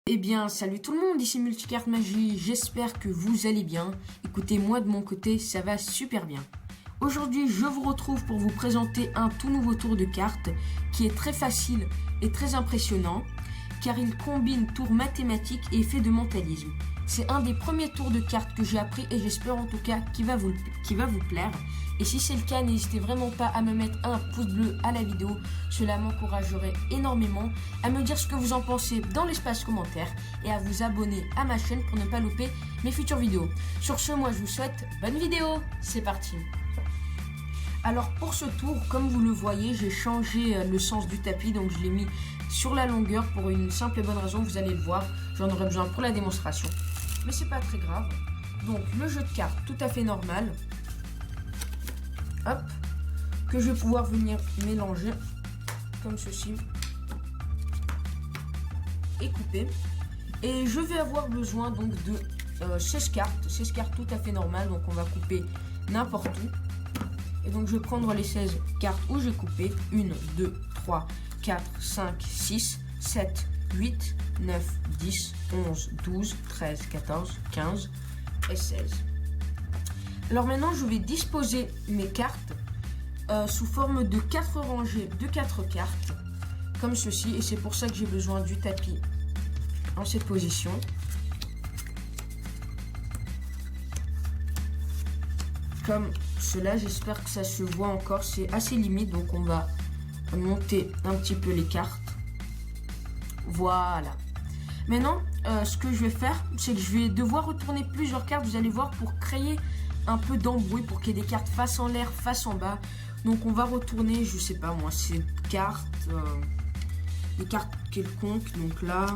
Eh bien, salut tout le monde, ici Multicarte Magie, j'espère que vous allez bien. Écoutez, moi de mon côté, ça va super bien. Aujourd'hui, je vous retrouve pour vous présenter un tout nouveau tour de cartes qui est très facile et très impressionnant car il combine tours mathématiques et effets de mentalisme. C'est un des premiers tours de cartes que j'ai appris et j'espère en tout cas qu'il va vous plaire. Et si c'est le cas, n'hésitez vraiment pas à me mettre un pouce bleu à la vidéo, cela m'encouragerait énormément, à me dire ce que vous en pensez dans l'espace commentaire et à vous abonner à ma chaîne pour ne pas louper mes futures vidéos. Sur ce, moi je vous souhaite bonne vidéo, c'est parti. Alors pour ce tour, comme vous le voyez, j'ai changé le sens du tapis, donc je l'ai mis sur la longueur pour une simple et bonne raison, vous allez le voir, j'en aurai besoin pour la démonstration. Mais c'est pas très grave. Donc le jeu de cartes tout à fait normal. Hop, que je vais pouvoir venir mélanger comme ceci et couper. Et je vais avoir besoin donc de 16 cartes tout à fait normales, donc on va couper n'importe où. Et donc je vais prendre les 16 cartes où j'ai coupé 1, 2, 3, 4, 5, 6, 7, 8, 9, 10, 11, 12, 13, 14, 15 et 16. Alors maintenant je vais disposer mes cartes sous forme de 4 rangées de 4 cartes comme ceci, et c'est pour ça que j'ai besoin du tapis en cette position. Comme cela, j'espère que ça se voit encore, c'est assez limite, donc on va monter un petit peu les cartes. Voilà. Maintenant, ce que je vais faire, c'est que je vais devoir retourner plusieurs cartes, vous allez voir, pour créer un peu d'embrouille, pour qu'il y ait des cartes face en l'air, face en bas. Donc on va retourner, je sais pas moi, ces cartes, des cartes quelconques, donc là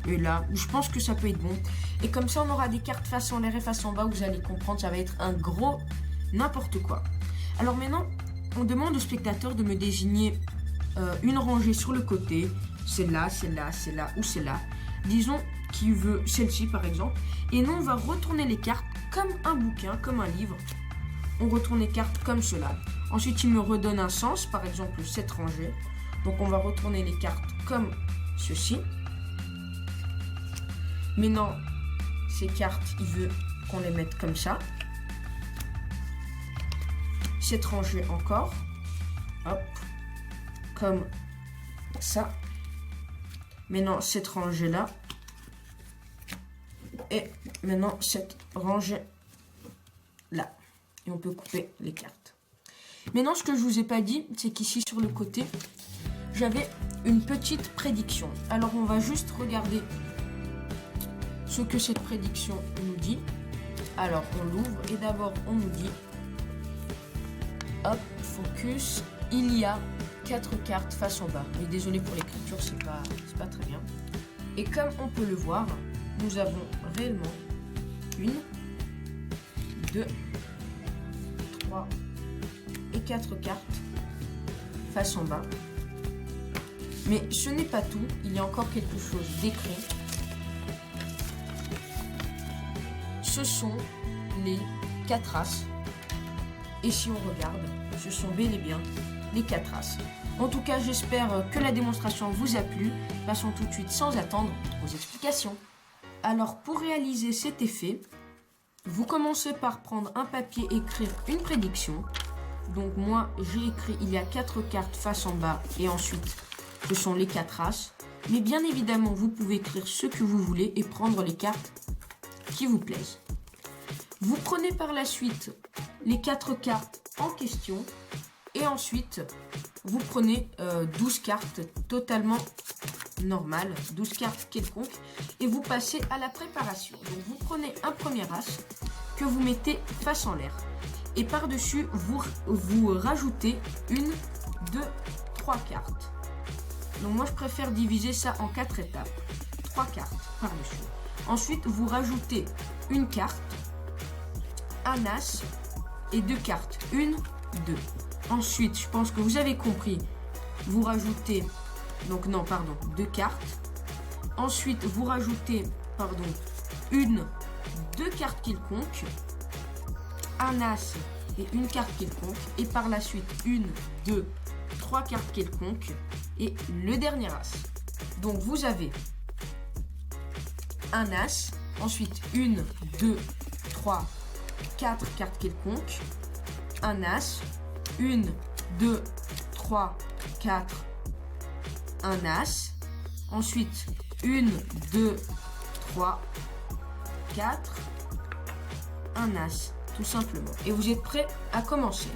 et là. Je pense que ça peut être bon. Et comme ça, on aura des cartes face en l'air et face en bas, vous allez comprendre, ça va être un gros n'importe quoi. Alors maintenant, on demande au spectateur de me désigner une rangée sur le côté, celle-là, celle-là, celle-là ou celle-là. Disons qu'il veut celle-ci par exemple. Et nous, on va retourner les cartes comme un bouquin, comme un livre. On retourne les cartes comme cela. Ensuite, il me redonne un sens, par exemple cette rangée. Donc, on va retourner les cartes comme ceci. Maintenant, ces cartes, il veut qu'on les mette comme ça. Cette rangée encore. Hop. Comme ça. Maintenant, cette rangée-là. Et maintenant, cette rangée-là. Et on peut couper les cartes. Maintenant, ce que je vous ai pas dit, c'est qu'ici, sur le côté, j'avais une petite prédiction. Alors, on va juste regarder ce que cette prédiction nous dit. Alors, on l'ouvre et d'abord, on nous dit, hop, focus, il y a 4 cartes face en bas. Mais désolé pour l'écriture, c'est pas très bien. Et comme on peut le voir, nous avons réellement 1, 2, 3 et 4 cartes face en bas. Mais ce n'est pas tout, il y a encore quelque chose d'écrit. Ce sont les 4 as. Et si on regarde, ce sont bel et bien les 4 as. En tout cas, j'espère que la démonstration vous a plu. Passons tout de suite sans attendre aux explications. Alors, pour réaliser cet effet, vous commencez par prendre un papier et écrire une prédiction. Donc moi, j'ai écrit il y a 4 cartes face en bas et ensuite, ce sont les 4 as. Mais bien évidemment, vous pouvez écrire ce que vous voulez et prendre les cartes qui vous plaisent. Vous prenez par la suite les 4 cartes en question et ensuite, vous prenez 12 cartes totalement normales, 12 cartes quelconques et vous passez à la préparation. Donc vous prenez un premier as que vous mettez face en l'air et par-dessus, vous rajoutez 1, 2, 3 cartes. Donc moi, je préfère diviser ça en 4 étapes. 3 cartes par-dessus. Ensuite, vous rajoutez une carte, un as et 2 cartes. 1, 2. Ensuite, je pense que vous avez compris, vous rajoutez, 2 cartes. Ensuite, vous rajoutez, 2 cartes quelconques, un as et une carte quelconque. Et par la suite, 1, 2, 3 cartes quelconques et le dernier as. Donc vous avez un as. Ensuite, 1, 2, 3, 4 cartes quelconques. Un as. 1, 2, 3, 4. Un as. Ensuite, 1, 2, 3, 4. Un as, tout simplement. Et vous êtes prêts à commencer.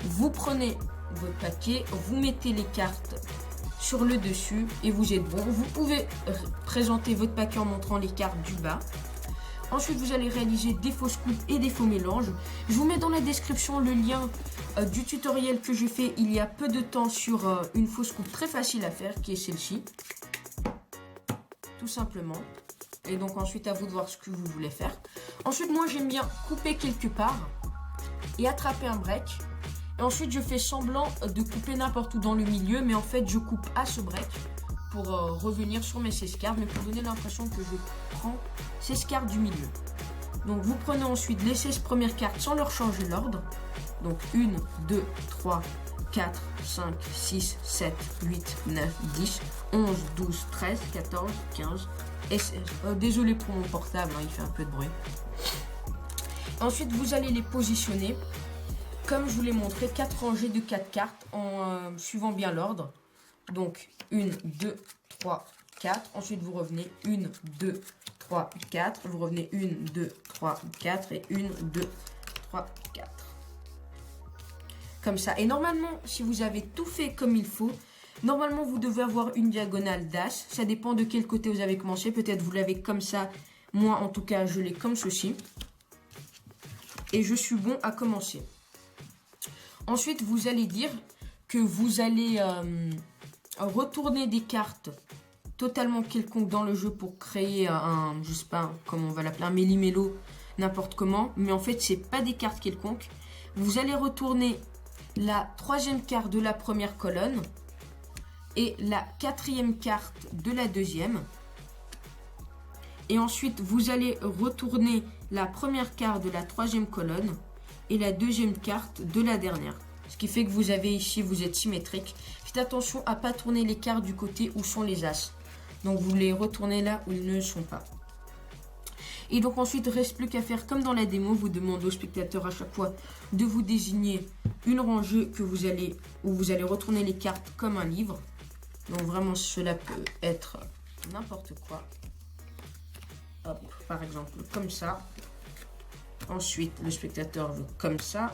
Vous prenez votre papier, vous mettez les cartes sur le dessus et vous êtes bon. Vous pouvez présenter votre papier en montrant les cartes du bas. Ensuite, vous allez réaliser des fausses coupes et des faux mélanges. Je vous mets dans la description le lien du tutoriel que j'ai fait il y a peu de temps sur une fausse coupe très facile à faire, qui est celle-ci. Tout simplement. Et donc ensuite, à vous de voir ce que vous voulez faire. Ensuite, moi, j'aime bien couper quelque part et attraper un break. Et ensuite, je fais semblant de couper n'importe où dans le milieu, mais en fait, je coupe à ce break pour revenir sur mes 16 cartes, mais pour donner l'impression que je prends 16 cartes du milieu. Donc, vous prenez ensuite les 16 premières cartes sans leur changer l'ordre. Donc, 1, 2, 3, 4, 5, 6, 7, 8, 9, 10, 11, 12, 13, 14, 15 et 16. Désolé pour mon portable, hein, il fait un peu de bruit. Ensuite, vous allez les positionner comme je vous l'ai montré, 4 rangées de 4 cartes en suivant bien l'ordre. Donc 1, 2, 3, 4. Ensuite vous revenez 1, 2, 3, 4. Vous revenez 1, 2, 3, 4 et 1, 2, 3, 4. Comme ça. Et normalement, si vous avez tout fait comme il faut, normalement vous devez avoir une diagonale d'as. Ça dépend de quel côté vous avez commencé. Peut-être vous l'avez comme ça. Moi en tout cas je l'ai comme ceci. Et je suis bon à commencer. Ensuite, vous allez dire que vous allez retourner des cartes totalement quelconques dans le jeu pour créer je sais pas comment on va l'appeler, un méli-mélo, n'importe comment. Mais en fait, c'est pas des cartes quelconques. Vous allez retourner la 3e carte de la première colonne et la 4e carte de la 2e. Et ensuite, vous allez retourner la première carte de la 3e colonne et la 2e carte de la dernière. Ce qui fait que vous avez ici, vous êtes symétrique. Faites attention à ne pas tourner les cartes du côté où sont les as. Donc vous les retournez là où ils ne sont pas. Et donc ensuite, il ne reste plus qu'à faire comme dans la démo. Vous demandez au spectateur à chaque fois de vous désigner une rangée où vous allez retourner les cartes comme un livre. Donc vraiment, cela peut être n'importe quoi. Hop, par exemple, comme ça. Ensuite, le spectateur veut comme ça,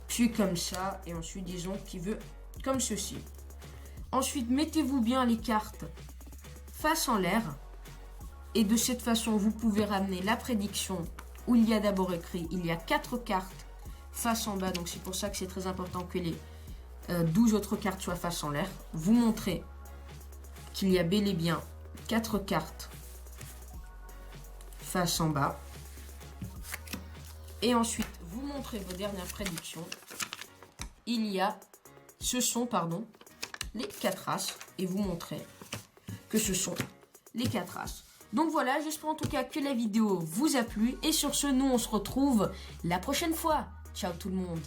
puis comme ça, et ensuite, disons qu'il veut comme ceci. Ensuite, mettez-vous bien les cartes face en l'air, et de cette façon, vous pouvez ramener la prédiction où il y a d'abord écrit, il y a 4 cartes face en bas, donc c'est pour ça que c'est très important que les 12 autres cartes soient face en l'air. Vous montrez qu'il y a bel et bien 4 cartes face en bas. Et ensuite, vous montrez vos dernières prédictions. Ce sont les 4 as. Et vous montrez que ce sont les 4 as. Donc voilà, j'espère en tout cas que la vidéo vous a plu. Et sur ce, nous, on se retrouve la prochaine fois. Ciao tout le monde.